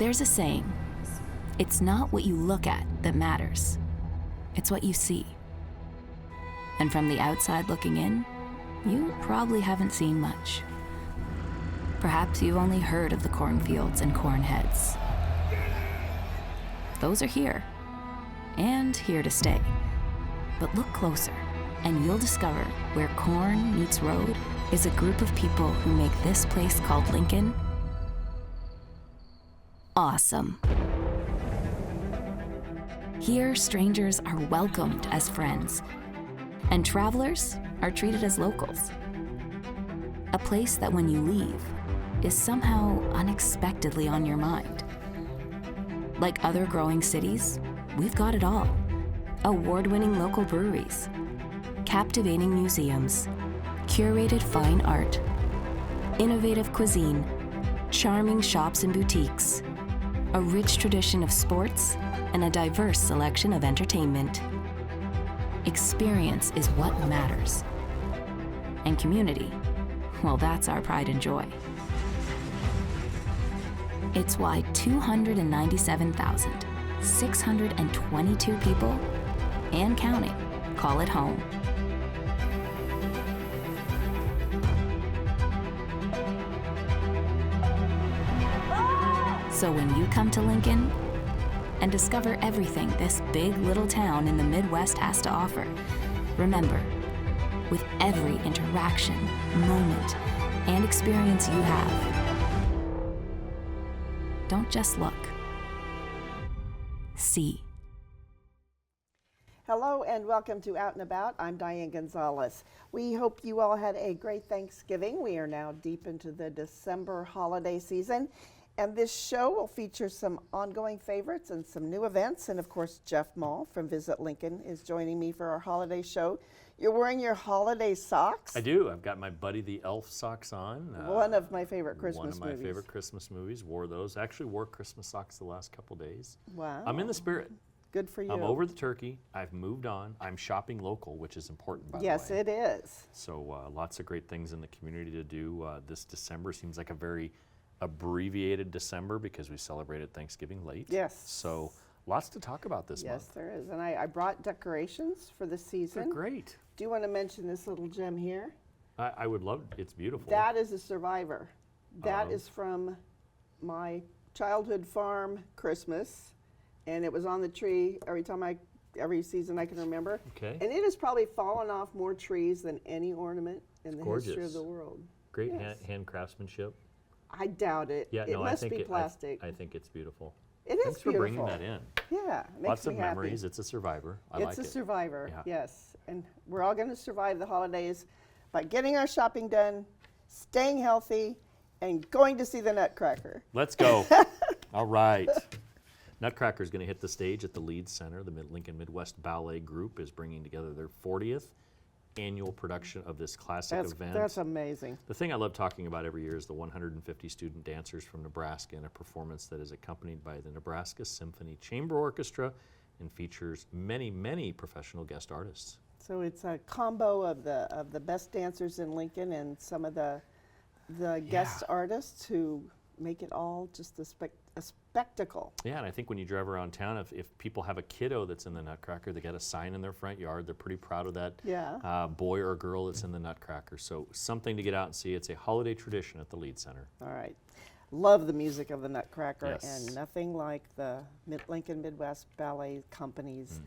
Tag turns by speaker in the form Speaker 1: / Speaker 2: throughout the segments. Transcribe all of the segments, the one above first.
Speaker 1: There's a saying, it's not what you look at that matters, it's what you see. And from the outside looking in, you probably haven't seen much. Perhaps you've only heard of the cornfields and corn heads. Those are here, and here to stay. But look closer, and you'll discover where corn meets road is a group of people who make this place called Lincoln awesome. Here, strangers are welcomed as friends, and travelers are treated as locals. A place that when you leave is somehow unexpectedly on your mind. Like other growing cities, we've got it all. Award-winning local breweries, captivating museums, curated fine art, innovative cuisine, charming shops and boutiques, a rich tradition of sports, and a diverse selection of entertainment. Experience is what matters. And community, well, that's our pride and joy. It's why 297,622 people, and counting, call it home. So when you come to Lincoln and discover everything this big little town in the Midwest has to offer, remember, with every interaction, moment, and experience you have, don't just look. See.
Speaker 2: Hello and welcome to Out and About. I'm Diane Gonzalez. We hope you all had a great Thanksgiving. We are now deep into the December holiday season, and this show will feature some ongoing favorites and some new events. And of course, Jeff Mall from Visit Lincoln is joining me for our holiday show. You're wearing your holiday socks?
Speaker 3: I do. I've got my Buddy the Elf socks on.
Speaker 2: One of my favorite Christmas movies.
Speaker 3: One of my favorite Christmas movies. Wore those. Actually wore Christmas socks the last couple days.
Speaker 2: Wow.
Speaker 3: I'm in the spirit.
Speaker 2: Good for you.
Speaker 3: I'm over the turkey. I've moved on. I'm shopping local, which is important, by the way.
Speaker 2: Yes, it is.
Speaker 3: So lots of great things in the community to do. This December seems like a very abbreviated December because we celebrated Thanksgiving late.
Speaker 2: Yes.
Speaker 3: So lots to talk about this month.
Speaker 2: Yes, there is. And I brought decorations for the season.
Speaker 3: They're great.
Speaker 2: Do you want to mention this little gem here?
Speaker 3: I would love it. It's beautiful.
Speaker 2: That is a survivor. That is from my childhood farm Christmas, and it was on the tree every season I can remember.
Speaker 3: Okay.
Speaker 2: And it has probably fallen off more trees than any ornament in the history of the world.
Speaker 3: Great
Speaker 2: Yes.
Speaker 3: hand craftsmanship.
Speaker 2: I doubt it.
Speaker 3: Yeah,
Speaker 2: it
Speaker 3: no,
Speaker 2: must
Speaker 3: I think
Speaker 2: be plastic.
Speaker 3: I think it's beautiful.
Speaker 2: It is
Speaker 3: Thanks
Speaker 2: beautiful.
Speaker 3: for bringing that in.
Speaker 2: Yeah, it makes
Speaker 3: Lots
Speaker 2: me
Speaker 3: of
Speaker 2: happy.
Speaker 3: memories. It's a survivor. I like it.
Speaker 2: It's a survivor,
Speaker 3: Yeah.
Speaker 2: yes. And we're all going to survive the holidays by getting our shopping done, staying healthy, and going to see the Nutcracker.
Speaker 3: Let's go. All right. Nutcracker is going to hit the stage at the Leeds Center. The Lincoln Midwest Ballet Group is bringing together their 40th annual production of this classic event.
Speaker 2: That's amazing.
Speaker 3: The thing I love talking about every year is the 150 student dancers from Nebraska in a performance that is accompanied by the Nebraska Symphony Chamber Orchestra and features many, many professional guest artists.
Speaker 2: So it's a combo of the best dancers in Lincoln and some of the guest artists who make it all just a spectacle.
Speaker 3: Yeah, and I think when you drive around town, if people have a kiddo that's in the Nutcracker, they got a sign in their front yard. They're pretty proud of that boy or girl that's in the Nutcracker. So something to get out and see. It's a holiday tradition at the Leeds Center.
Speaker 2: All right. Love the music of the Nutcracker,
Speaker 3: Yes.
Speaker 2: and nothing like the Lincoln Midwest Ballet Company's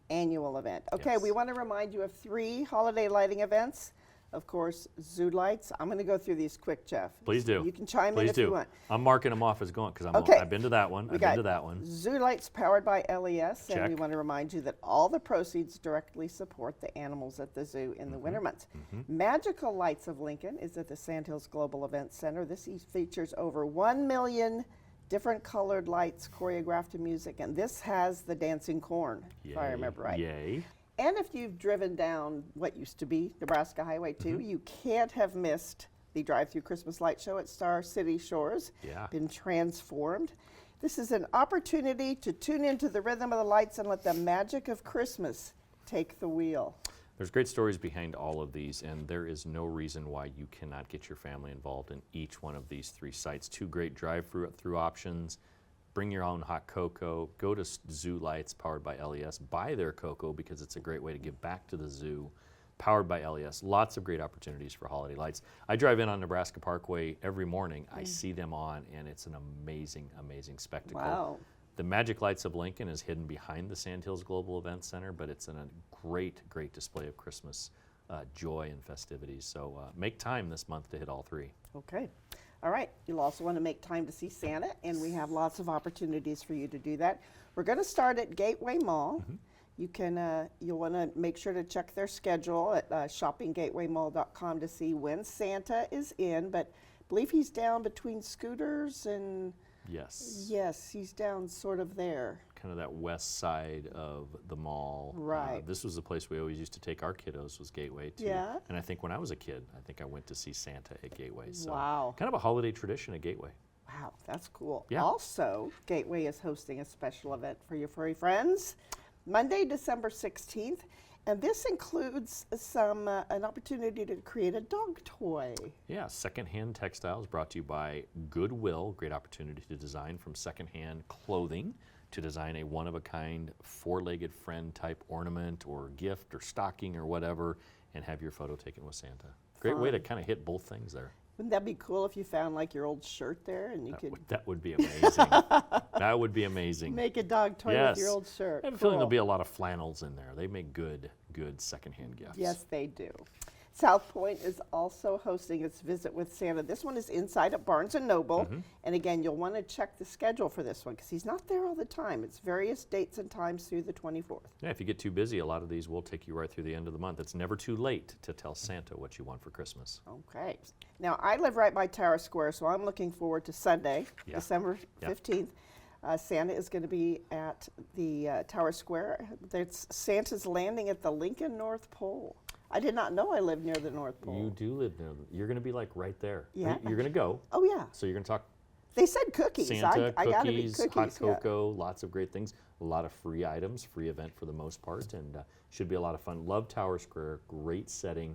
Speaker 2: annual event. Okay,
Speaker 3: Yes.
Speaker 2: we want to remind you of 3 holiday lighting events. Of course, zoo lights. I'm going to go through these quick, Jeff.
Speaker 3: Please do.
Speaker 2: You can chime in
Speaker 3: Please
Speaker 2: if
Speaker 3: do.
Speaker 2: you want.
Speaker 3: I'm marking them off as going because
Speaker 2: Okay.
Speaker 3: I've been to that one. I've been to that one.
Speaker 2: Zoo lights powered by LES, and we
Speaker 3: Check.
Speaker 2: want to remind you that all the proceeds directly support the animals at the zoo in the winter months. Magical Lights of Lincoln is at the Sandhills Global Events Center. This features over 1 million different colored lights choreographed to music, and this has the dancing corn, if I remember right.
Speaker 3: Yay.
Speaker 2: And if you've driven down what used to be Nebraska Highway 2, you can't have missed the drive-through Christmas light show at Star City Shores.
Speaker 3: Yeah.
Speaker 2: Been transformed. This is an opportunity to tune into the rhythm of the lights and let the magic of Christmas take the wheel.
Speaker 3: There's great stories behind all of these, and there is no reason why you cannot get your family involved in each one of these 3 sites. 2 great drive-through options. Bring your own hot cocoa. Go to Zoo Lights, powered by LES. Buy their cocoa because it's a great way to give back to the zoo, powered by LES. Lots of great opportunities for holiday lights. I drive in on Nebraska Parkway every morning. I see them on, and it's an amazing, amazing spectacle.
Speaker 2: Wow.
Speaker 3: The Magic Lights of Lincoln is hidden behind the Sandhills Global Event Center, but it's a great, great display of Christmas joy and festivities. So make time this month to hit all 3.
Speaker 2: Okay. All right. You'll also want to make time to see Santa, and we have lots of opportunities for you to do that. We're going to start at Gateway Mall. You can, you'll want to make sure to check their schedule at shoppinggatewaymall.com to see when Santa is in, but I believe he's down between Scooters and...
Speaker 3: Yes.
Speaker 2: Yes, he's down sort of there.
Speaker 3: Kind of that west side of the mall.
Speaker 2: Right.
Speaker 3: This was the place we always used to take our kiddos, was Gateway too.
Speaker 2: Yeah.
Speaker 3: And I think when I was a kid, I think I went to see Santa at Gateway. So
Speaker 2: Wow.
Speaker 3: kind of a holiday tradition at Gateway.
Speaker 2: Wow, that's cool.
Speaker 3: Yeah.
Speaker 2: Also, Gateway is hosting a special event for your furry friends, Monday, December 16th. And this includes an opportunity to create a dog toy.
Speaker 3: Yeah, Secondhand Textiles brought to you by Goodwill. Great opportunity to design from secondhand clothing to design a one-of-a-kind 4-legged friend type ornament or gift or stocking or whatever, and have your photo taken with Santa. Great way to kind of hit both things there.
Speaker 2: Wouldn't that be cool if you found like your old shirt there and you could
Speaker 3: That would be amazing. That would be amazing.
Speaker 2: make a dog toy with your old shirt?
Speaker 3: I have a feeling there'll be a lot of flannels in there. They make good secondhand gifts.
Speaker 2: Yes, they do. South Point is also hosting its Visit with Santa. This one is inside at Barnes & Noble. And again, you'll want to check the schedule for this one because he's not there all the time. It's various dates and times through the 24th.
Speaker 3: Yeah, if you get too busy, a lot of these will take you right through the end of the month. It's never too late to tell Santa what you want for Christmas.
Speaker 2: Okay. Now, I live right by Tower Square, so I'm looking forward to Sunday,
Speaker 3: Yeah.
Speaker 2: December 15th. Santa is going to be at the Tower Square. Santa's landing at the Lincoln North Pole. I did not know I lived near the North Pole.
Speaker 3: You do live there. You're going to be like right there.
Speaker 2: Yeah.
Speaker 3: You're going to go.
Speaker 2: Oh, yeah.
Speaker 3: So you're going to talk
Speaker 2: They said cookies.
Speaker 3: Santa,
Speaker 2: I gotta be
Speaker 3: cookies,
Speaker 2: cookies,
Speaker 3: hot
Speaker 2: yeah.
Speaker 3: cocoa, lots of great things. A lot of free items, free event for the most part, and should be a lot of fun. Love Tower Square, great setting,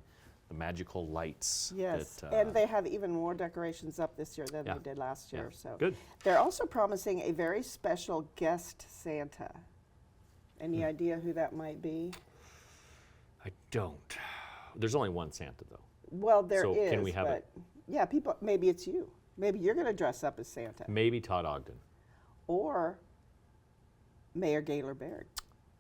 Speaker 3: the magical lights.
Speaker 2: Yes,
Speaker 3: that,
Speaker 2: and they have even more decorations up this year than
Speaker 3: Yeah.
Speaker 2: they did last year.
Speaker 3: Yeah.
Speaker 2: So
Speaker 3: Good.
Speaker 2: They're also promising a very special guest Santa. Any idea who that might be?
Speaker 3: I don't. There's only one Santa, though.
Speaker 2: Well, there is.
Speaker 3: So can we have
Speaker 2: but
Speaker 3: it?
Speaker 2: Yeah, people. Maybe it's you. Maybe you're going to dress up as Santa,
Speaker 3: Maybe Todd Ogden.
Speaker 2: or Mayor Gaylor Baird.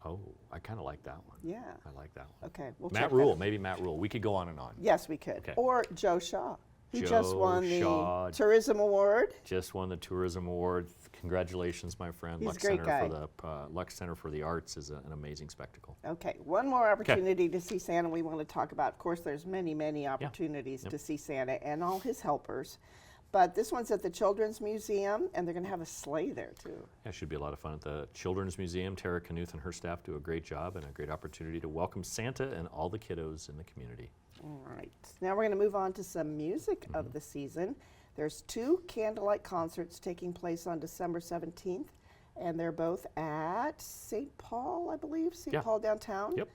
Speaker 3: Oh, I kind of like that one.
Speaker 2: Yeah.
Speaker 3: I like that one.
Speaker 2: Okay. We'll
Speaker 3: Matt
Speaker 2: check
Speaker 3: Rule,
Speaker 2: that.
Speaker 3: maybe Matt Rule. We could go on and on.
Speaker 2: Yes, we could.
Speaker 3: Okay.
Speaker 2: Or Joe Shaw. He just
Speaker 3: Joe
Speaker 2: won the
Speaker 3: Shaw.
Speaker 2: Tourism Award.
Speaker 3: Just won the Tourism Award. Congratulations, my friend.
Speaker 2: He's
Speaker 3: Lux
Speaker 2: a great
Speaker 3: Center
Speaker 2: guy.
Speaker 3: for the Lux Center for the Arts is an amazing spectacle.
Speaker 2: Okay, one more opportunity to see Santa we want to talk about. Of course, there's many, many opportunities
Speaker 3: Yep.
Speaker 2: to see Santa and all his helpers. But this one's at the Children's Museum, and they're going to have a sleigh there, too.
Speaker 3: Yeah, it should be a lot of fun at the Children's Museum. Tara Knuth and her staff do a great job and a great opportunity to welcome Santa and all the kiddos in the community.
Speaker 2: All right. Now we're going to move on to some music of the season. There's 2 candlelight concerts taking place on December 17th, and they're both at St. Paul, I believe, St.
Speaker 3: Yeah.
Speaker 2: Paul downtown.
Speaker 3: Yep.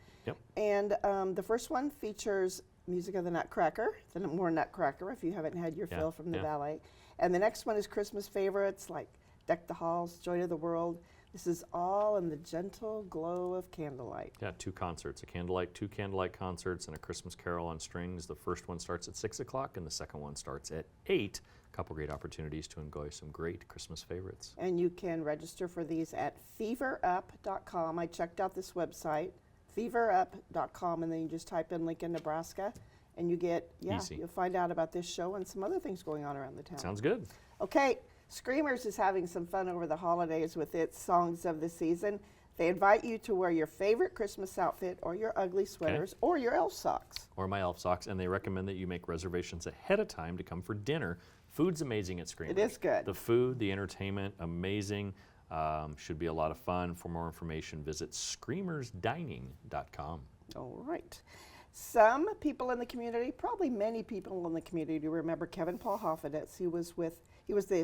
Speaker 2: And the first one features music of the Nutcracker, the more Nutcracker if you haven't had your
Speaker 3: Yeah,
Speaker 2: fill from the
Speaker 3: yeah.
Speaker 2: ballet. And the next one is Christmas favorites like Deck the Halls, Joy to the World. This is all in the gentle glow of candlelight.
Speaker 3: Yeah, 2 concerts, two candlelight concerts, and a Christmas Carol on strings. The first one starts at 6 o'clock, and the second one starts at 8. A couple great opportunities to enjoy some great Christmas favorites.
Speaker 2: And you can register for these at feverup.com. I checked out this website, feverup.com, and then you just type in Lincoln, Nebraska, and you get,
Speaker 3: Easy.
Speaker 2: you'll find out about this show and some other things going on around the town.
Speaker 3: Sounds good.
Speaker 2: Okay, Screamers is having some fun over the holidays with its songs of the season. They invite you to wear your favorite Christmas outfit or your ugly sweaters or your elf socks.
Speaker 3: Or my elf socks, and they recommend that you make reservations ahead of time to come for dinner. Food's amazing at Screamers.
Speaker 2: It is good.
Speaker 3: The food, the entertainment, amazing. Should be a lot of fun. For more information, visit screamersdining.com.
Speaker 2: All right. Some people in the community, probably many people in the community, remember Kevin Paul Hoffeditz. He was the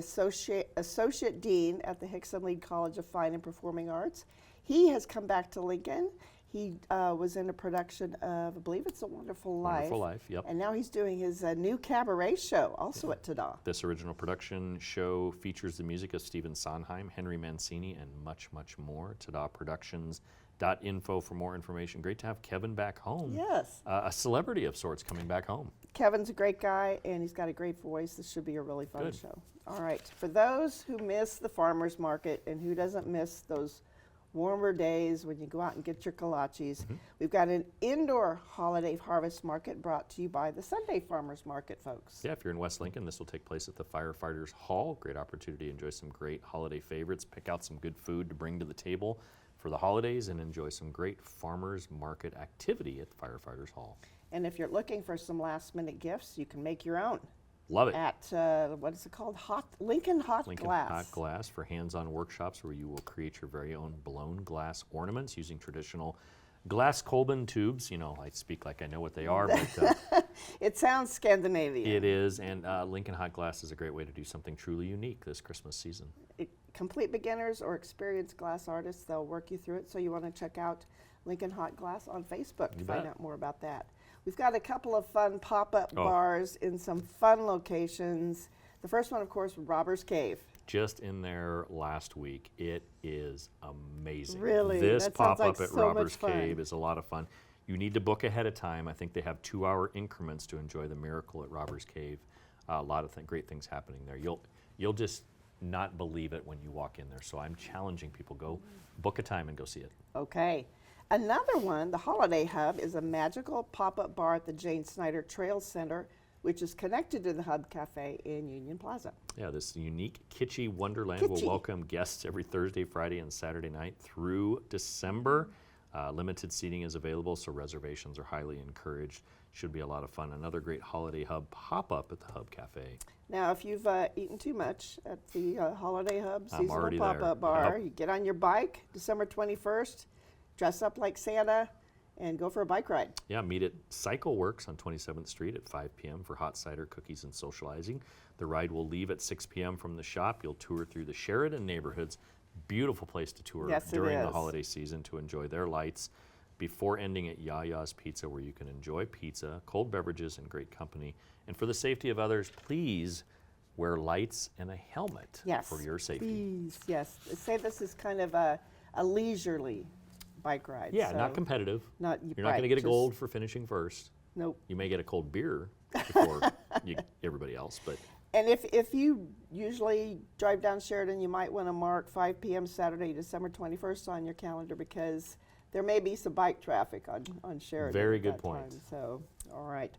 Speaker 2: associate dean at the Hickson Lead College of Fine and Performing Arts. He has come back to Lincoln. He was in a production of, I believe it's A Wonderful Life.
Speaker 3: Wonderful Life, yep.
Speaker 2: And now he's doing his new cabaret show, also at Tada.
Speaker 3: This original production show features the music of Stephen Sondheim, Henry Mancini, and much, much more. TadaProductions.info for more information. Great to have Kevin back home.
Speaker 2: Yes.
Speaker 3: A celebrity of sorts coming back home.
Speaker 2: Kevin's a great guy, and he's got a great voice. This should be a really fun
Speaker 3: Good.
Speaker 2: show. All right. For those who miss the farmer's market and who doesn't miss those warmer days when you go out and get your kolaches, we've got an indoor holiday harvest market brought to you by the Sunday Farmers Market folks.
Speaker 3: Yeah, if you're in West Lincoln, this will take place at the Firefighters Hall. Great opportunity to enjoy some great holiday favorites, pick out some good food to bring to the table for the holidays, and enjoy some great farmers market activity at the Firefighters Hall.
Speaker 2: And if you're looking for some last-minute gifts, you can make your own.
Speaker 3: Love it.
Speaker 2: At, what is it called? Lincoln Hot
Speaker 3: Lincoln
Speaker 2: Glass.
Speaker 3: Hot Glass for hands-on workshops where you will create your very own blown glass ornaments using traditional glass Kolben tubes. You know, I speak like I know what they are, but
Speaker 2: It sounds Scandinavian.
Speaker 3: it is. And Lincoln Hot Glass is a great way to do something truly unique this Christmas season.
Speaker 2: Complete beginners or experienced glass artists, they'll work you through it. So you want to check out Lincoln Hot Glass on Facebook to find out more about that. We've got a couple of fun pop-up bars in some fun locations. The first one, of course, Robbers Cave.
Speaker 3: Just in there last week. It is amazing.
Speaker 2: Really?
Speaker 3: This
Speaker 2: That sounds
Speaker 3: pop-up
Speaker 2: like
Speaker 3: at
Speaker 2: so
Speaker 3: Robbers
Speaker 2: much fun.
Speaker 3: Cave is a lot of fun. You need to book ahead of time. I think they have 2-hour increments to enjoy the miracle at Robbers Cave. A lot of great things happening there. You'll just not believe it when you walk in there. So I'm challenging people, go book a time and go see it.
Speaker 2: Okay. Another one, the Holiday Hub, is a magical pop-up bar at the Jane Snyder Trail Center, which is connected to the Hub Cafe in Union Plaza.
Speaker 3: Yeah, this unique kitschy wonderland will welcome guests every Thursday, Friday, and Saturday night through December. Limited seating is available, so reservations are highly encouraged. Should be a lot of fun. Another great Holiday Hub pop-up at the Hub Cafe.
Speaker 2: Now, if you've eaten too much at the Holiday Hub
Speaker 3: I'm already
Speaker 2: seasonal
Speaker 3: there.
Speaker 2: pop-up bar,
Speaker 3: Yep.
Speaker 2: you get on your bike December 21st, dress up like Santa, and go for a bike ride.
Speaker 3: Yeah, meet at Cycle Works on 27th Street at 5 p.m. for hot cider, cookies, and socializing. The ride will leave at 6 p.m. from the shop. You'll tour through the Sheridan neighborhoods. Beautiful place to tour
Speaker 2: Yes, it
Speaker 3: during the
Speaker 2: is.
Speaker 3: holiday season to enjoy their lights before ending at Yaya's Pizza, where you can enjoy pizza, cold beverages, and great company. And for the safety of others, please wear lights and a helmet for your safety.
Speaker 2: Please, yes. Say this is kind of a leisurely bike ride.
Speaker 3: Yeah,
Speaker 2: so
Speaker 3: not competitive. You're not
Speaker 2: right,
Speaker 3: going to get a
Speaker 2: just-
Speaker 3: gold for finishing first.
Speaker 2: Nope.
Speaker 3: You may get a cold beer before everybody else, but
Speaker 2: And if you usually drive down Sheridan, you might want to mark 5 p.m. Saturday, December 21st on your calendar because there may be some bike traffic on Sheridan.
Speaker 3: Very
Speaker 2: at
Speaker 3: good
Speaker 2: that
Speaker 3: point.
Speaker 2: time. So, all right.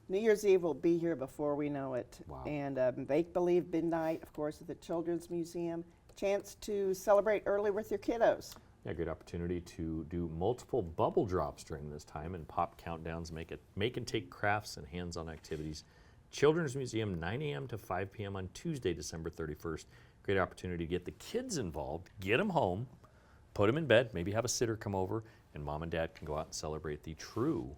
Speaker 2: New Year's Eve will be here before we know it.
Speaker 3: Wow.
Speaker 2: And Make Believe Midnight, of course, at the Children's Museum. Chance to celebrate early with your kiddos.
Speaker 3: yeah, great opportunity to do multiple bubble drops during this time and pop countdowns, make and take crafts and hands-on activities. Children's Museum, 9 a.m. to 5 p.m. on Tuesday, December 31st. Great opportunity to get the kids involved, get them home, put them in bed, maybe have a sitter come over, and mom and dad can go out and celebrate the true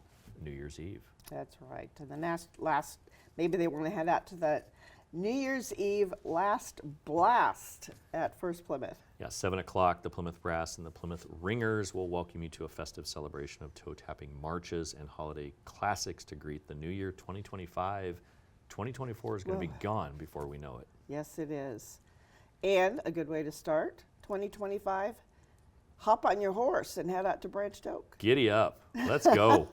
Speaker 3: New Year's Eve.
Speaker 2: That's right. And the last, maybe they want to head out to the New Year's Eve last blast at First Plymouth.
Speaker 3: Yeah, 7 o'clock, the Plymouth Brass and the Plymouth Ringers will welcome you to a festive celebration of toe-tapping marches and holiday classics to greet the new year 2025. 2024 is going to be gone before we know it.
Speaker 2: Yes, it is. And a good way to start 2025, hop on your horse and head out to Branched Oak.
Speaker 3: Giddy up. Let's go.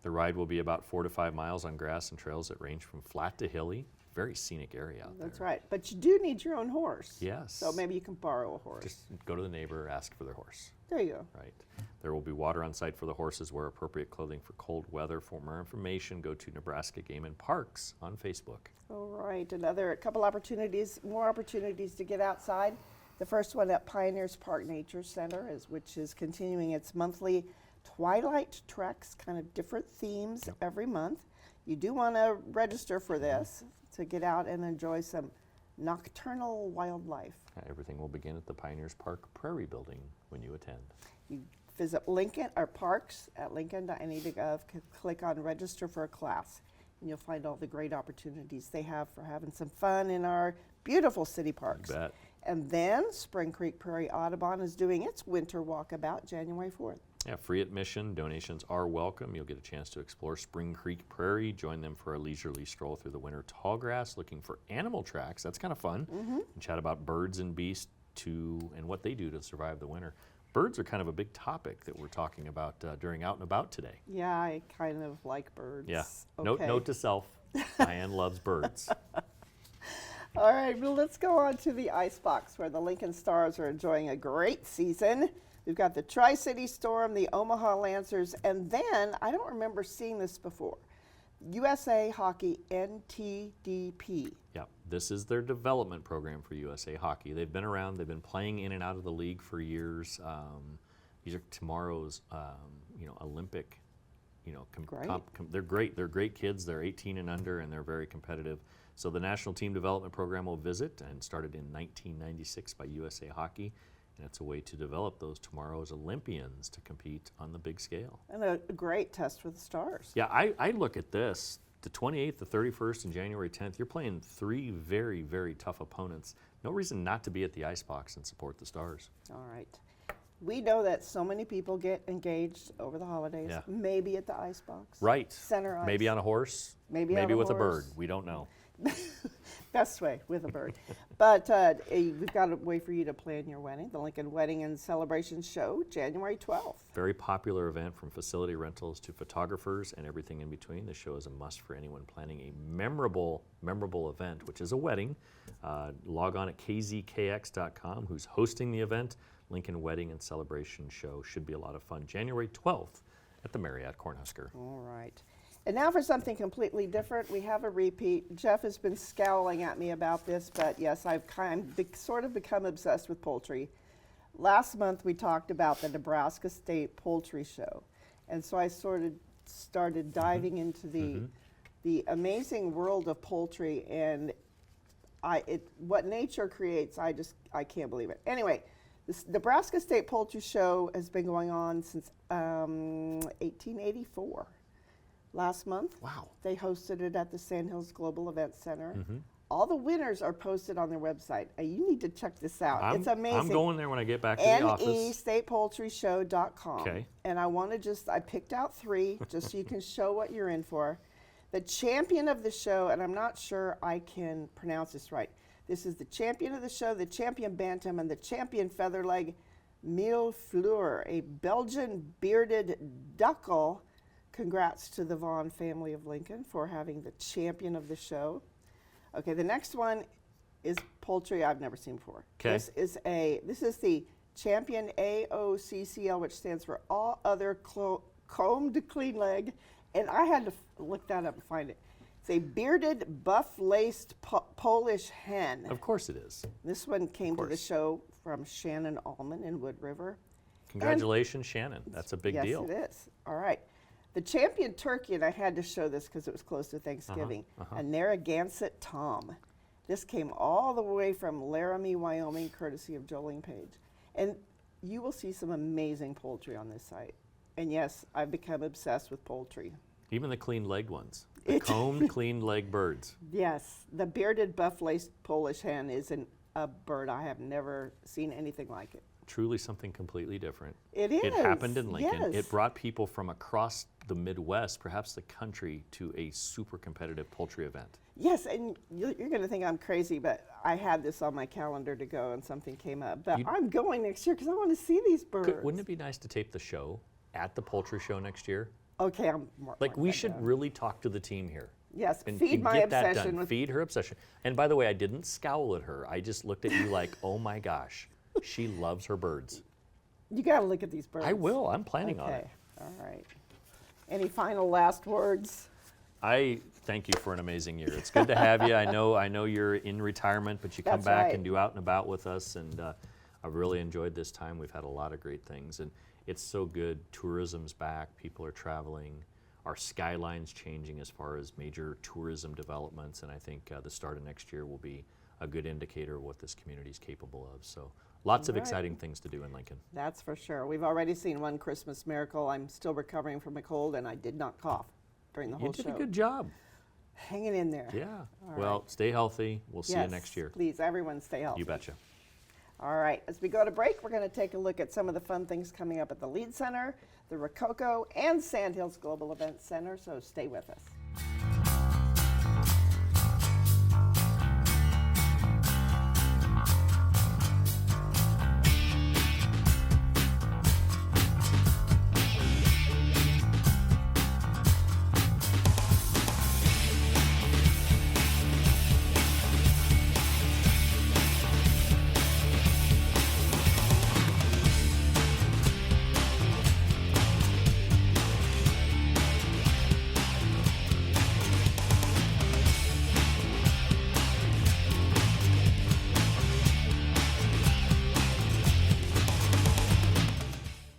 Speaker 3: The ride will be about 4 to 5 miles on grass and trails that range from flat to hilly. Very scenic area out there.
Speaker 2: That's right. But you do need your own horse.
Speaker 3: Yes.
Speaker 2: So maybe you can borrow a horse.
Speaker 3: Just go to the neighbor, ask for their horse.
Speaker 2: There you go.
Speaker 3: Right. There will be water on site for the horses. Wear appropriate clothing for cold weather. For more information, go to Nebraska Game and Parks on Facebook.
Speaker 2: All right. Another couple opportunities, more opportunities to get outside. The first one at Pioneers Park Nature Center, which is continuing its monthly Twilight Treks, kind of different themes every month. You do want to register for this to get out and enjoy some nocturnal wildlife.
Speaker 3: Everything will begin at the Pioneers Park Prairie Building when you attend.
Speaker 2: You visit Lincoln or Parks at lincoln.ne.gov, click on Register for a Class, and you'll find all the great opportunities they have for having some fun in our beautiful city parks.
Speaker 3: You bet.
Speaker 2: And then Spring Creek Prairie Audubon is doing its winter walkabout January 4th.
Speaker 3: Yeah, free admission. Donations are welcome. You'll get a chance to explore Spring Creek Prairie. Join them for a leisurely stroll through the winter tall grass, looking for animal tracks. That's kind of fun. And chat about birds and beasts and what they do to survive the winter. Birds are kind of a big topic that we're talking about during Out and About today.
Speaker 2: Yeah, I kind of like birds.
Speaker 3: Yeah.
Speaker 2: Okay.
Speaker 3: Note to self, Diane loves birds.
Speaker 2: All right, well, let's go on to the Icebox, where the Lincoln Stars are enjoying a great season. We've got the Tri-City Storm, the Omaha Lancers, and then, I don't remember seeing this before, USA Hockey NTDP.
Speaker 3: Yeah, this is their development program for USA Hockey. They've been around. They've been playing in and out of the league for years. These are tomorrow's, Olympic, they're great. They're great kids. They're 18 and under, and they're very competitive. So the National Team Development Program will visit, and started in 1996 by USA Hockey. And it's a way to develop those tomorrow's Olympians to compete on the big scale.
Speaker 2: And a great test for the Stars.
Speaker 3: Yeah, I look at this. The 28th, the 31st, and January 10th, you're playing 3 very, very tough opponents. No reason not to be at the Icebox and support the Stars.
Speaker 2: All right. We know that so many people get engaged over the holidays.
Speaker 3: Yeah.
Speaker 2: Maybe at the Icebox.
Speaker 3: Right.
Speaker 2: Center ice.
Speaker 3: Maybe on a horse.
Speaker 2: Maybe
Speaker 3: with a
Speaker 2: horse.
Speaker 3: bird. We don't know.
Speaker 2: Best way, with a bird. But we've got a way for you to plan your wedding. The Lincoln Wedding and Celebration Show, January 12th.
Speaker 3: Very popular event, from facility rentals to photographers and everything in between. The show is a must for anyone planning a memorable event, which is a wedding. Log on at kzkx.com. Who's hosting the event? Lincoln Wedding and Celebration Show. Should be a lot of fun. January 12th at the Marriott Cornhusker.
Speaker 2: All right. And now for something completely different. We have a repeat. Jeff has been scowling at me about this, but yes, I've sort of become obsessed with poultry. Last month we talked about the Nebraska State Poultry Show, and so I sort of started diving into the amazing world of poultry, and what nature creates. I can't believe it. Anyway, this Nebraska State Poultry Show has been going on since 1884. Last month,
Speaker 3: Wow.
Speaker 2: They hosted it at the Sandhills Global Event Center. All the winners are posted on their website. You need to check this out. It's amazing.
Speaker 3: I'm going there when I get back to the office.
Speaker 2: NEStatePoultryShow.com.
Speaker 3: Okay.
Speaker 2: And I picked out 3 just so you can show what you're in for. The champion of the show, and I'm not sure I can pronounce this right. This is the champion of the show, the champion bantam, and the champion featherleg, Mille Fleur, a Belgian bearded duckle. Congrats to the Vaughn family of Lincoln for having the champion of the show. Okay, the next one is poultry I've never seen before.
Speaker 3: Okay.
Speaker 2: This is the champion AOCCL, which stands for All Other Combed Clean Leg, and I had to look that up and find it. It's a bearded, buff-laced Polish hen.
Speaker 3: Of course it is.
Speaker 2: This one came to the show from Shannon Allman in Wood River.
Speaker 3: Congratulations, Shannon. That's a big deal.
Speaker 2: Yes, it is. All right. The champion turkey, and I had to show this because it was close to Thanksgiving, a Narragansett Tom. This came all the way from Laramie, Wyoming, courtesy of Jolene Page. And you will see some amazing poultry on this site. And yes, I've become obsessed with poultry.
Speaker 3: Even the clean-legged ones. The combed, clean-legged birds.
Speaker 2: Yes, the bearded buff-laced Polish hen is a bird. I have never seen anything like it.
Speaker 3: Truly something completely different.
Speaker 2: It is.
Speaker 3: It happened in Lincoln.
Speaker 2: Yes.
Speaker 3: It brought people from across the Midwest, perhaps the country, to a super competitive poultry event.
Speaker 2: Yes, and you're going to think I'm crazy, but I had this on my calendar to go and something came up. But I'm going next year because I want to see these birds.
Speaker 3: Wouldn't it be nice to tape the show at the poultry show next year?
Speaker 2: Okay, I'm more
Speaker 3: we should really talk to the team here.
Speaker 2: Yes,
Speaker 3: and
Speaker 2: feed my
Speaker 3: get that
Speaker 2: obsession.
Speaker 3: done. Feed her obsession. And by the way, I didn't scowl at her. I just looked at you like, oh my gosh, she loves her birds.
Speaker 2: You got to look at these birds.
Speaker 3: I will. I'm planning on it.
Speaker 2: All right. Any final last words?
Speaker 3: I thank you for an amazing year. It's good to have you. I know you're in retirement, but you come
Speaker 2: That's
Speaker 3: back
Speaker 2: right.
Speaker 3: and do out and about with us, and I've really enjoyed this time. We've had a lot of great things, and it's so good. Tourism's back. People are traveling. Our skyline's changing as far as major tourism developments, and I think the start of next year will be a good indicator of what this community is capable of. So lots of exciting things to do in Lincoln.
Speaker 2: That's for sure. We've already seen one Christmas miracle. I'm still recovering from a cold, and I did not cough during the whole show.
Speaker 3: You did a good job.
Speaker 2: Hanging in there.
Speaker 3: Yeah.
Speaker 2: All
Speaker 3: well,
Speaker 2: right.
Speaker 3: stay healthy. We'll see you next year.
Speaker 2: Please, everyone stay healthy.
Speaker 3: You betcha.
Speaker 2: All right, as we go to break, we're going to take a look at some of the fun things coming up at the Lead Center, the Rococo, and Sandhills Global Events Center, so stay with us.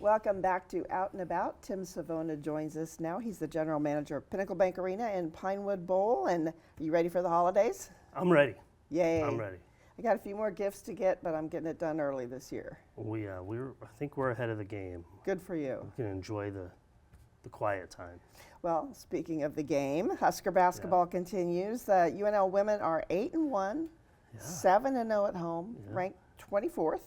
Speaker 2: Welcome back to Out and About. Tim Savona joins us now. He's the general manager of Pinnacle Bank Arena in Pinewood Bowl. And are you ready for the holidays?
Speaker 4: I'm ready.
Speaker 2: Yay.
Speaker 4: I'm ready.
Speaker 2: I got a few more gifts to get, but I'm getting it done early this year.
Speaker 4: I think we're ahead of the game.
Speaker 2: Good for you.
Speaker 4: We can enjoy the quiet time.
Speaker 2: Well, speaking of the game, Husker basketball continues. The UNL women are 8-1, 7-0 at home, ranked 24th.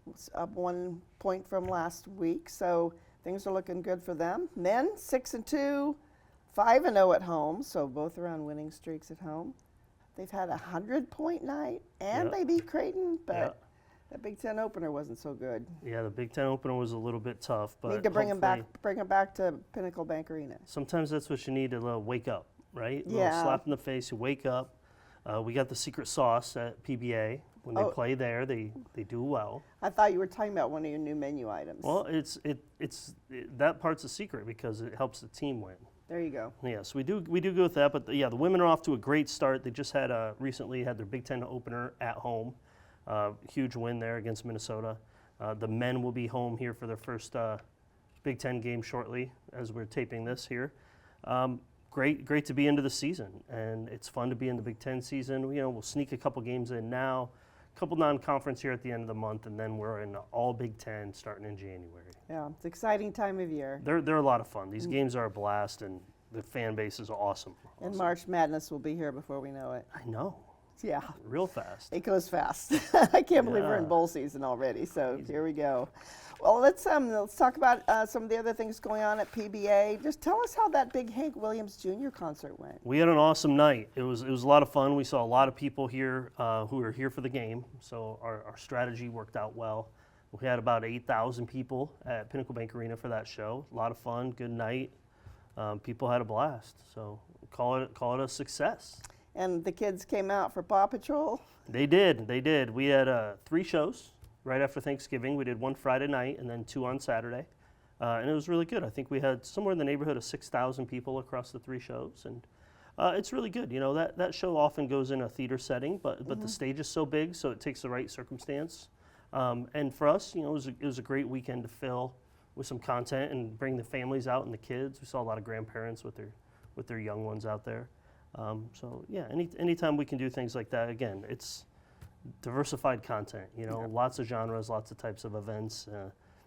Speaker 2: It's up 1 point from last week, so things are looking good for them. Men, 6-2, 5-0 at home, so both are on winning streaks at home. They've had a 100-point night, and they beat Creighton, but that Big Ten opener wasn't so good.
Speaker 4: Yeah, the Big Ten opener was a little bit tough, but
Speaker 2: need to bring them back to Pinnacle Bank Arena.
Speaker 4: Sometimes that's what you need, to wake up, right? A
Speaker 2: Yeah.
Speaker 4: little slap in the face, you wake up. We got the secret sauce at PBA. When they play there, they do well.
Speaker 2: I thought you were talking about one of your new menu items.
Speaker 4: Well, that part's a secret because it helps the team win.
Speaker 2: There you go.
Speaker 4: Yeah, so we do go with that, but the women are off to a great start. They just had recently had their Big Ten opener at home, huge win there against Minnesota. The men will be home here for their first Big Ten game shortly as we're taping this here. Great to be into the season, and it's fun to be in the Big Ten season. We'll sneak a couple games in now, a couple non-conference here at the end of the month, and then we're in all Big Ten starting in January.
Speaker 2: Yeah, it's an exciting time of year.
Speaker 4: They're a lot of fun. These games are a blast, and the fan base is awesome.
Speaker 2: And March Madness will be here before we know it.
Speaker 4: I know.
Speaker 2: Yeah.
Speaker 4: Real fast.
Speaker 2: It goes fast. I can't believe we're in bowl season already, so here we go. Well, let's talk about some of the other things going on at PBA. Just tell us how that big Hank Williams Jr. concert went.
Speaker 4: We had an awesome night. It was a lot of fun. We saw a lot of people here who were here for the game, so our strategy worked out well. We had about 8,000 people at Pinnacle Bank Arena for that show. A lot of fun, good night. People had a blast, so call it a success.
Speaker 2: And the kids came out for Paw Patrol?
Speaker 4: They did. We had 3 shows right after Thanksgiving. We did one Friday night and then 2 on Saturday. And it was really good. I think we had somewhere in the neighborhood of 6,000 people across the 3 shows. And it's really good. That show often goes in a theater setting, but the stage is so big, so it takes the right circumstance. And for us, it was a great weekend to fill with some content and bring the families out and the kids. We saw a lot of grandparents with their young ones out there. So yeah, anytime we can do things like that, again, it's diversified content, lots of genres, lots of types of events.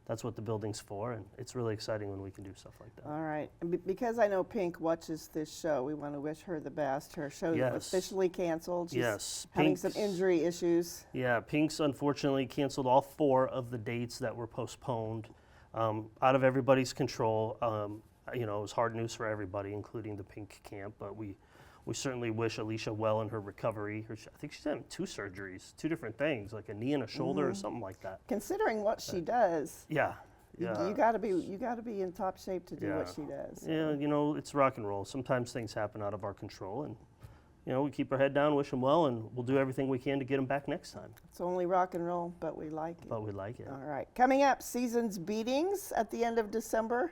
Speaker 4: That's what the building's for, and it's really exciting when we can do stuff like that.
Speaker 2: All right, and because I know Pink watches this show, we want to wish her the best. Her show is officially canceled. She's having some injury issues.
Speaker 4: Yeah, Pink's unfortunately canceled all 4 of the dates that were postponed. Out of everybody's control. It was hard news for everybody, including the Pink camp, but we certainly wish Alicia well in her recovery. I think she's having 2 surgeries, 2 different things, like a knee and a shoulder or something like that.
Speaker 2: Considering what she does,
Speaker 4: you
Speaker 2: gotta be in top shape to do what she does.
Speaker 4: Yeah, it's rock and roll. Sometimes things happen out of our control, and we keep our head down, wish them well, and we'll do everything we can to get them back next time.
Speaker 2: It's only rock and roll, but we like it.
Speaker 4: But we like it.
Speaker 2: All right, coming up, Seasons Beatings at the end of December.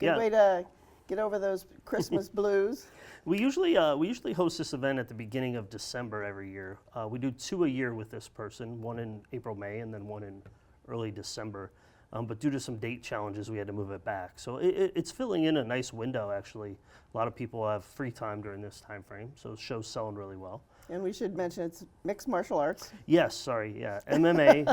Speaker 2: Good
Speaker 4: Yeah.
Speaker 2: way to get over those Christmas blues.
Speaker 4: We usually host this event at the beginning of December every year. We do 2 a year with this person, one in April, May, and then one in early December. But due to some date challenges, we had to move it back. So it's filling in a nice window, actually. A lot of people have free time during this time frame, so the show's selling really well.
Speaker 2: And we should mention it's mixed martial arts.
Speaker 4: Yes, sorry, yeah, MMA,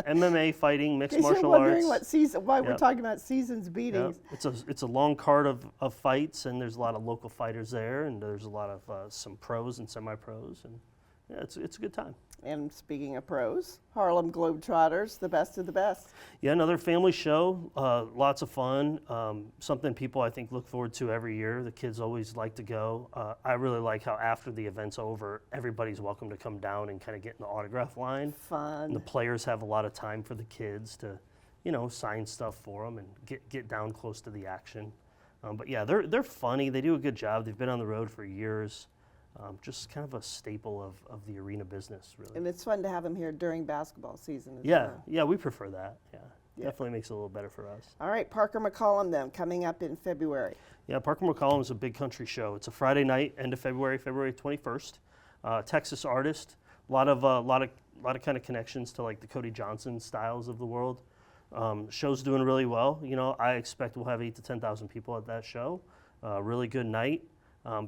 Speaker 4: MMA fighting, mixed martial
Speaker 2: you're wondering
Speaker 4: arts.
Speaker 2: why we're talking about Seasons Beatings.
Speaker 4: Yeah. It's a long card of fights, and there's a lot of local fighters there, and there's a lot of some pros and semi-pros, and yeah, it's a good time.
Speaker 2: And speaking of pros, Harlem Globetrotters, the best of the best.
Speaker 4: Yeah, another family show, lots of fun, something people I think look forward to every year. The kids always like to go. I really like how after the event's over, everybody's welcome to come down and kind of get in the autograph line.
Speaker 2: Fun.
Speaker 4: And the players have a lot of time for the kids to, you know, sign stuff for them and get down close to the action. But yeah, they're funny. They do a good job. They've been on the road for years. Just kind of a staple of the arena business, really.
Speaker 2: And it's fun to have them here during basketball season as
Speaker 4: Yeah,
Speaker 2: well.
Speaker 4: yeah, we prefer that. Yeah,
Speaker 2: Yeah.
Speaker 4: definitely makes it a little better for us.
Speaker 2: All right, Parker McCollum then, coming up in February.
Speaker 4: Yeah, Parker McCollum is a big country show. It's a Friday night, end of February, February 21st. Texas artist, a lot of kind of connections to like the Cody Johnson styles of the world. Show's doing really well. You know, I expect we'll have 8,000 to 10,000 people at that show. Really good night.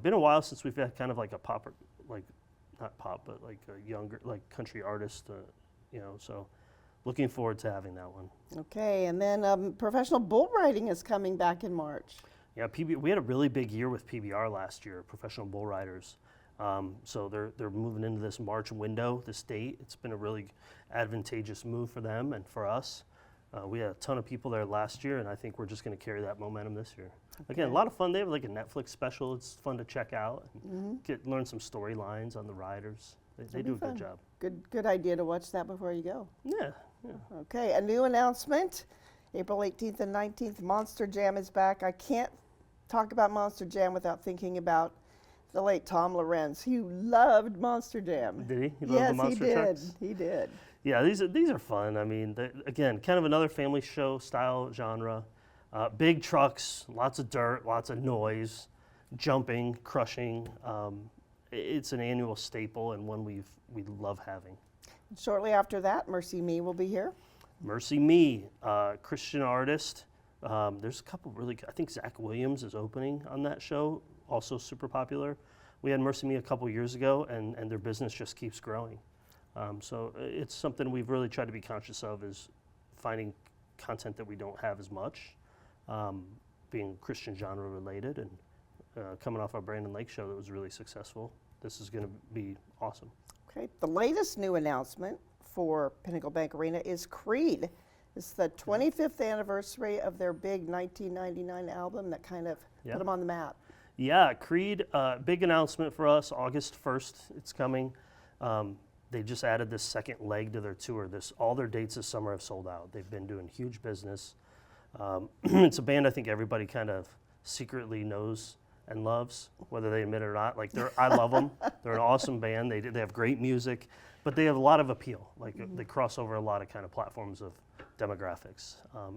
Speaker 4: Been a while since we've had kind of like a pop, like not pop, but like a younger, like country artist, you know, so looking forward to having that one.
Speaker 2: Okay, and then professional bull riding is coming back in March.
Speaker 4: Yeah, we had a really big year with PBR last year, professional bull riders. So they're moving into this March window, this date. It's been a really advantageous move for them and for us. We had a ton of people there last year, and I think we're just going to carry that momentum this year. Okay. Again, a lot of fun. They have like a Netflix special. It's fun to check out and learn some storylines on the riders. They do a good job.
Speaker 2: Good idea to watch that before you go.
Speaker 4: Yeah.
Speaker 2: Okay, a new announcement. April 18th and 19th, Monster Jam is back. I can't talk about Monster Jam without thinking about the late Tom Lorenz. He loved Monster Jam.
Speaker 4: Did he? He loved
Speaker 2: Yes,
Speaker 4: the monster
Speaker 2: he did.
Speaker 4: trucks?
Speaker 2: He did.
Speaker 4: Yeah, these are fun. I mean, again, kind of another family show style genre. Big trucks, lots of dirt, lots of noise, jumping, crushing. It's an annual staple and one we love having.
Speaker 2: Shortly after that, Mercy Me will be here.
Speaker 4: Mercy Me, Christian artist. There's a couple really, I think Zach Williams is opening on that show, also super popular. We had Mercy Me a couple years ago, and their business just keeps growing. So it's something we've really tried to be conscious of, is finding content that we don't have as much, being Christian genre related, and coming off our Brandon Lake show that was really successful. This is going to be awesome.
Speaker 2: Okay, the latest new announcement for Pinnacle Bank Arena is Creed. It's the 25th anniversary of their big 1999 album that kind of put them on the map.
Speaker 4: Yeah, Creed, big announcement for us, August 1st, it's coming. They just added this second leg to their tour. All their dates this summer have sold out. They've been doing huge business. It's a band I think everybody kind of secretly knows and loves, whether they admit it or not. Like I love them. They're an awesome band. They have great music, but they have a lot of appeal. Like they cross over a lot of kind of platforms of demographics.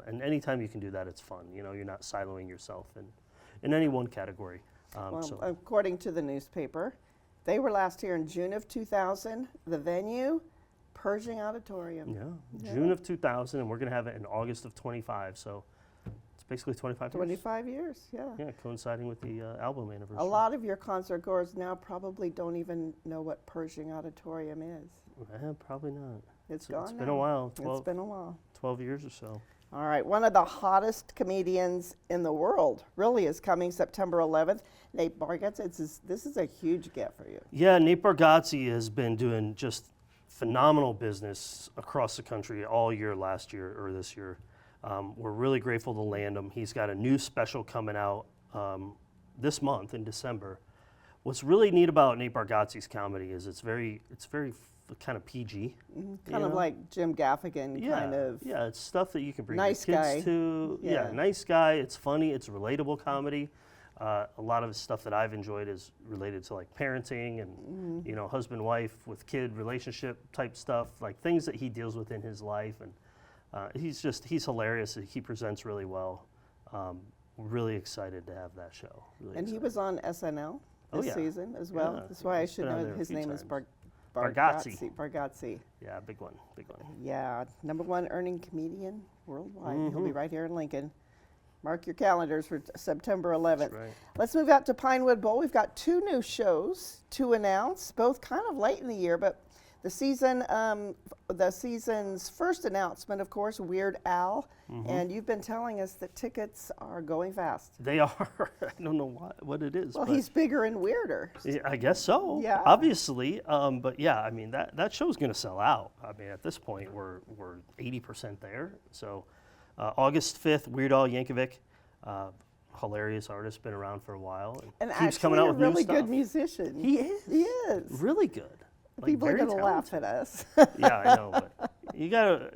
Speaker 4: And anytime you can do that, it's fun. You know, you're not siloing yourself in any one category.
Speaker 2: Well, according to the newspaper, they were last here in June of 2000. The venue, Pershing Auditorium.
Speaker 4: Yeah, June of 2000, and we're going to have it in August of 25. So it's basically 25 years.
Speaker 2: 25 years, yeah.
Speaker 4: Yeah, coinciding with the album anniversary.
Speaker 2: A lot of your concert goers now probably don't even know what Pershing Auditorium is.
Speaker 4: Probably not.
Speaker 2: It's
Speaker 4: been a while.
Speaker 2: It's been a while.
Speaker 4: 12 years or so.
Speaker 2: All right, one of the hottest comedians in the world really is coming September 11th. Nate Bargatze, this is a huge get for you.
Speaker 4: Yeah, Nate Bargatze has been doing just phenomenal business across the country all year last year or this year. We're really grateful to land him. He's got a new special coming out this month in December. What's really neat about Nate Bargatze's comedy is it's very kind of PG.
Speaker 2: Kind of like Jim Gaffigan, kind of.
Speaker 4: Yeah, it's stuff that you can bring
Speaker 2: nice
Speaker 4: your kids
Speaker 2: guy.
Speaker 4: to. Yeah, nice guy. It's funny. It's relatable comedy. A lot of his stuff that I've enjoyed is related to like parenting and you know, husband-wife with kid relationship type stuff, like things that he deals with in his life. And he's hilarious. He presents really well. We're really excited to have that show. Really
Speaker 2: and
Speaker 4: excited.
Speaker 2: he was on SNL this season as well.
Speaker 4: Yeah,
Speaker 2: That's why I should know his name is Bargatze.
Speaker 4: Yeah, big one.
Speaker 2: Yeah, #1 earning comedian worldwide. He'll be right here in Lincoln. Mark your calendars for September 11th.
Speaker 4: That's right.
Speaker 2: Let's move out to Pinewood Bowl. We've got 2 new shows to announce, both kind of late in the year, but The season's first announcement, of course, Weird Al, and you've been telling us that tickets are going fast.
Speaker 4: They are. I don't know what it is.
Speaker 2: Well,
Speaker 4: but
Speaker 2: he's bigger and weirder.
Speaker 4: yeah, I guess so.
Speaker 2: Yeah.
Speaker 4: Obviously, but yeah, I mean that show's going to sell out. I mean, at this point, we're 80% there. So, August 5th, Weird Al Yankovic, hilarious artist, been around for a while,
Speaker 2: And
Speaker 4: keeps coming out with
Speaker 2: a really
Speaker 4: new stuff.
Speaker 2: good musician.
Speaker 4: He is.
Speaker 2: He is.
Speaker 4: Really good. Like,
Speaker 2: People are
Speaker 4: very
Speaker 2: going to laugh at us.
Speaker 4: Yeah, I know, but you gotta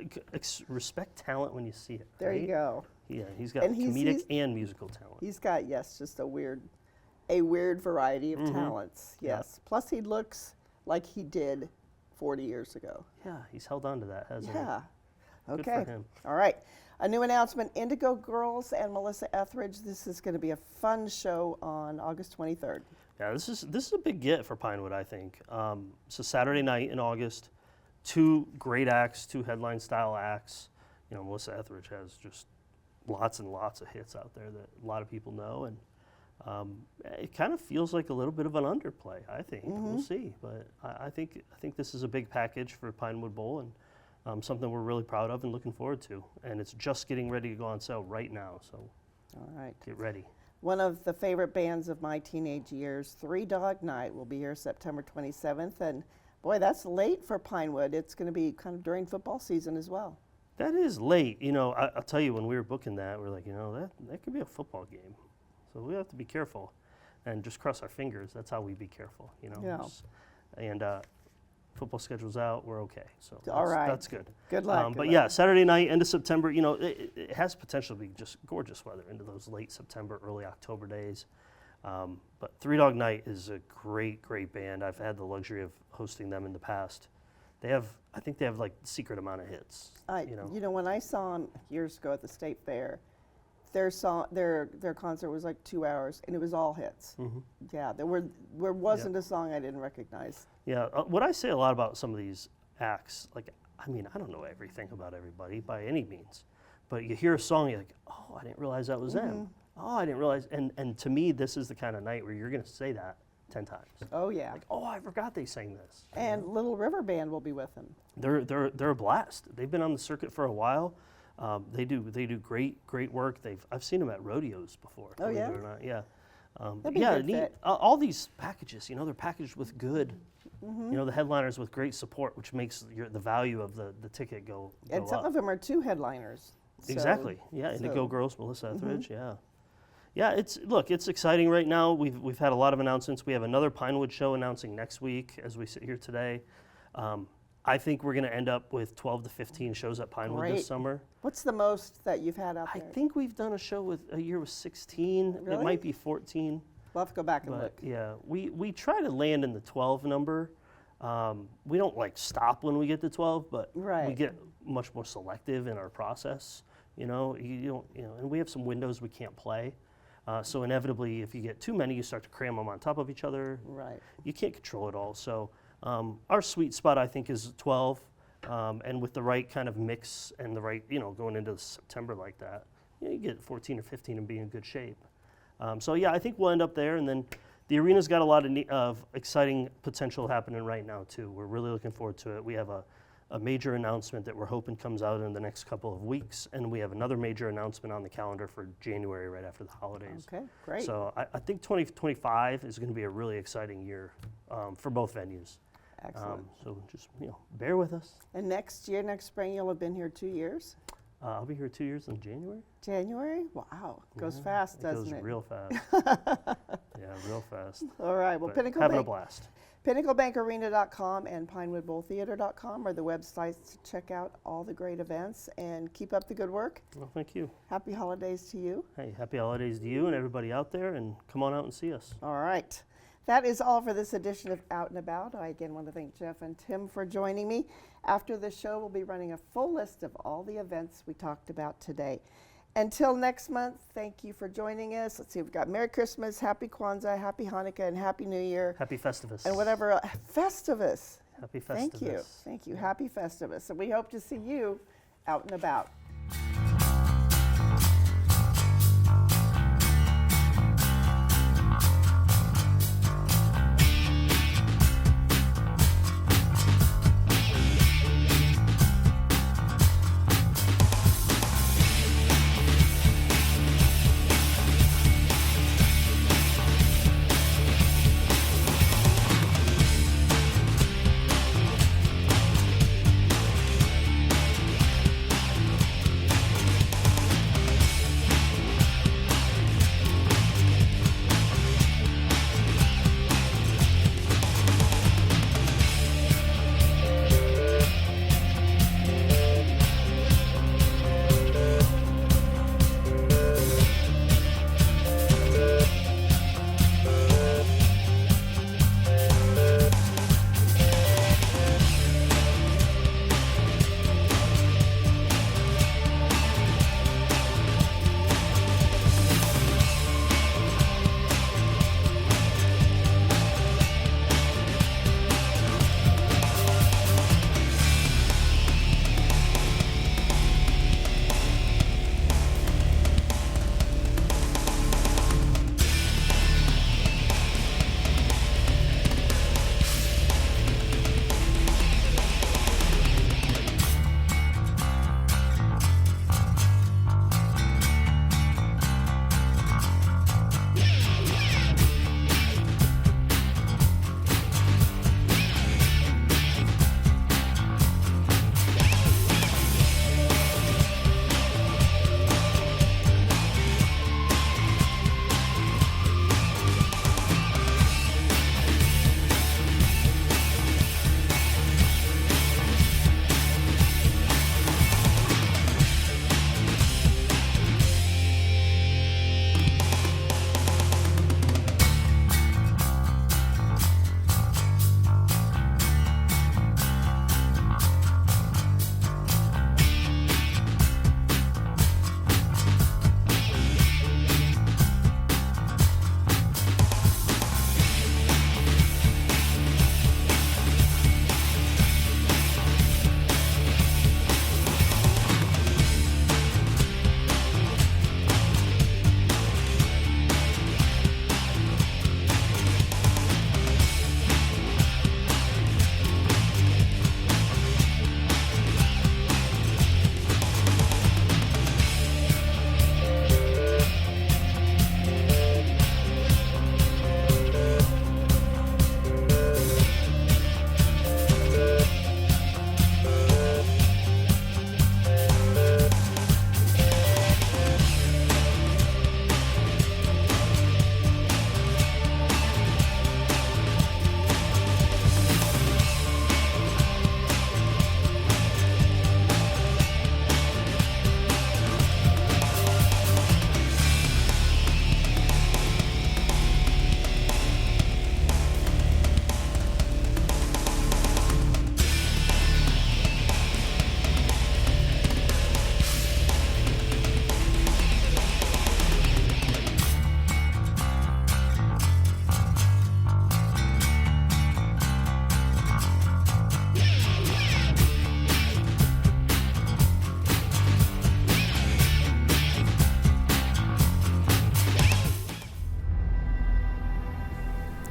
Speaker 4: respect talent when you see it.
Speaker 2: There
Speaker 4: right?
Speaker 2: you go.
Speaker 4: Yeah, he's got
Speaker 2: And
Speaker 4: comedic and musical talent.
Speaker 2: He's got, yes, just a weird variety of talents. Yes. Plus, he looks like he did 40 years ago.
Speaker 4: Yeah, he's held on to that, hasn't
Speaker 2: Yeah.
Speaker 4: Good
Speaker 2: Okay.
Speaker 4: for him.
Speaker 2: All right. A new announcement, Indigo Girls and Melissa Etheridge. This is going to be a fun show on August 23rd.
Speaker 4: Yeah, this is a big get for Pinewood, I think. So Saturday night in August, 2 great acts, 2 headline style acts. You know, Melissa Etheridge has just lots and lots of hits out there that a lot of people know, and it kind of feels like a little bit of an underplay. I think we'll see, but I think this is a big package for Pinewood Bowl and something we're really proud of and looking forward to. And it's just getting ready to go on sale right now, so
Speaker 2: All right.
Speaker 4: get ready.
Speaker 2: One of the favorite bands of my teenage years, Three Dog Night, will be here September 27th. And boy, that's late for Pinewood. It's going to be kind of during football season as well.
Speaker 4: That is late. You know, I'll tell you, when we were booking that, we're like, you know, that could be a football game. So we have to be careful and just cross our fingers. That's how we be careful, you know.
Speaker 2: Yeah.
Speaker 4: And football schedule's out, we're okay. So
Speaker 2: All right.
Speaker 4: that's good.
Speaker 2: Good luck.
Speaker 4: But
Speaker 2: good
Speaker 4: yeah,
Speaker 2: luck.
Speaker 4: Saturday night, end of September, you know, it has potential to be just gorgeous weather into those late September, early October days. But Three Dog Night is a great, great band. I've had the luxury of hosting them in the past. I think they have like the secret amount of hits.
Speaker 2: You know, when I saw them years ago at the State Fair, their concert was like 2 hours, and it was all hits. Yeah, there wasn't a song I didn't recognize.
Speaker 4: Yeah, what I say a lot about some of these acts, like, I mean, I don't know everything about everybody by any means, but you hear a song, you're like, oh, I didn't realize that was them. Oh, I didn't realize, and to me, this is the kind of night where you're going to say that 10 times.
Speaker 2: Oh yeah.
Speaker 4: Like, oh, I forgot they sang this.
Speaker 2: And Little River Band will be with them.
Speaker 4: They're a blast. They've been on the circuit for a while. They do great work. I've seen them at rodeos before.
Speaker 2: Oh,
Speaker 4: believe
Speaker 2: yeah?
Speaker 4: it or not. Yeah.
Speaker 2: That'd be a
Speaker 4: yeah,
Speaker 2: good
Speaker 4: neat.
Speaker 2: fit.
Speaker 4: All these packages, you know, they're packaged with good. You know, the headliners with great support, which makes the value of the ticket go
Speaker 2: And some
Speaker 4: up.
Speaker 2: of them are 2 headliners. So-
Speaker 4: Exactly. Yeah, Indigo
Speaker 2: so-
Speaker 4: Girls, Melissa Etheridge. Yeah. Yeah, it's exciting right now. We've had a lot of announcements. We have another Pinewood show announcing next week as we sit here today. I think we're going to end up with 12 to 15 shows at Pinewood
Speaker 2: Great.
Speaker 4: this summer.
Speaker 2: What's the most that you've had out
Speaker 4: I
Speaker 2: there?
Speaker 4: think we've done a year with 16. It
Speaker 2: Really?
Speaker 4: might be 14.
Speaker 2: We'll have to go back and
Speaker 4: But
Speaker 2: look.
Speaker 4: yeah, we try to land in the 12 number. We don't like stop when we get to 12, but we
Speaker 2: Right.
Speaker 4: get much more selective in our process. You know, and we have some windows we can't play. So inevitably, if you get too many, you start to cram them on top of each other.
Speaker 2: Right.
Speaker 4: You can't control it all. So our sweet spot, I think, is 12. And with the right kind of mix and the right, going into September like that, you get 14 or 15 and be in good shape. So yeah, I think we'll end up there. And then the arena's got a lot of exciting potential happening right now too. We're really looking forward to it. We have a major announcement that we're hoping comes out in the next couple of weeks, and we have another major announcement on the calendar for January right after the holidays.
Speaker 2: Okay, great.
Speaker 4: So I think 2025 is going to be a really exciting year for both venues.
Speaker 2: Excellent.
Speaker 4: So just bear with us.
Speaker 2: And next spring, you'll have been here 2 years?
Speaker 4: I'll be here 2 years in January.
Speaker 2: January? Wow, goes
Speaker 4: Yeah,
Speaker 2: fast, doesn't
Speaker 4: goes
Speaker 2: it?
Speaker 4: real fast. Yeah, real fast.
Speaker 2: All right, well,
Speaker 4: But having a blast.
Speaker 2: PinnacleBankArena.com and PinewoodBowlTheater.com are the websites to check out all the great events, and keep up the good work.
Speaker 4: Well, thank you.
Speaker 2: Happy holidays to you.
Speaker 4: Hey, happy holidays to you and everybody out there, and come on out and see us.
Speaker 2: All right. That is all for this edition of Out and About. I again want to thank Jeff and Tim for joining me. After the show, we'll be running a full list of all the events we talked about today. Until next month, thank you for joining us. Let's see, we've got Merry Christmas, Happy Kwanzaa, Happy Hanukkah, and Happy New Year.
Speaker 4: Happy Festivus.
Speaker 2: And whatever, Festivus.
Speaker 4: Happy Festivus.
Speaker 2: Thank you. Thank you. Happy Festivus. And we hope to see you out and about.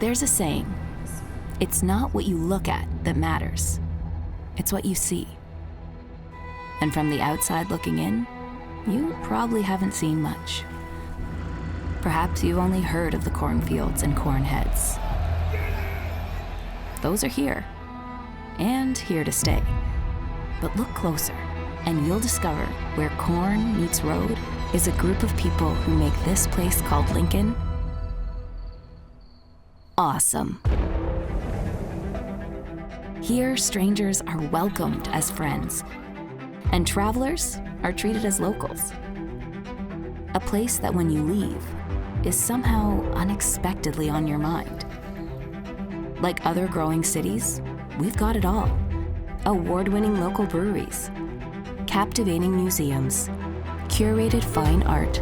Speaker 1: There's a saying, it's not what you look at that matters, it's what you see. And from the outside looking in, you probably haven't seen much. Perhaps you've only heard of the cornfields and corn heads. Those are here, and here to stay. But look closer, and you'll discover where corn meets road is a group of people who make this place called Lincoln awesome. Here, strangers are welcomed as friends, and travelers are treated as locals. A place that when you leave is somehow unexpectedly on your mind. Like other growing cities, we've got it all. Award-winning local breweries, captivating museums, curated fine art,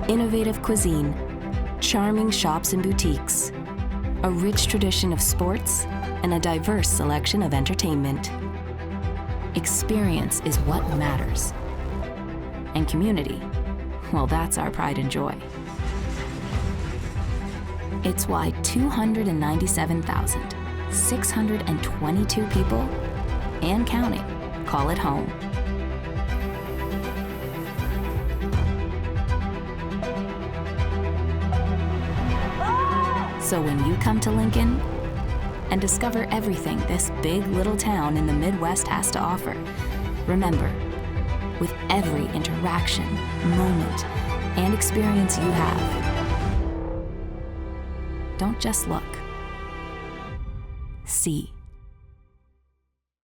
Speaker 1: innovative cuisine, charming shops and boutiques, a rich tradition of sports, and a diverse selection of entertainment. Experience is what matters. And community, well, that's our pride and joy. It's why 297,622 people, and counting, call it home. So when you come to Lincoln and discover everything this big little town in the Midwest has to offer, remember, with every interaction, moment, and experience you have, don't just look. See.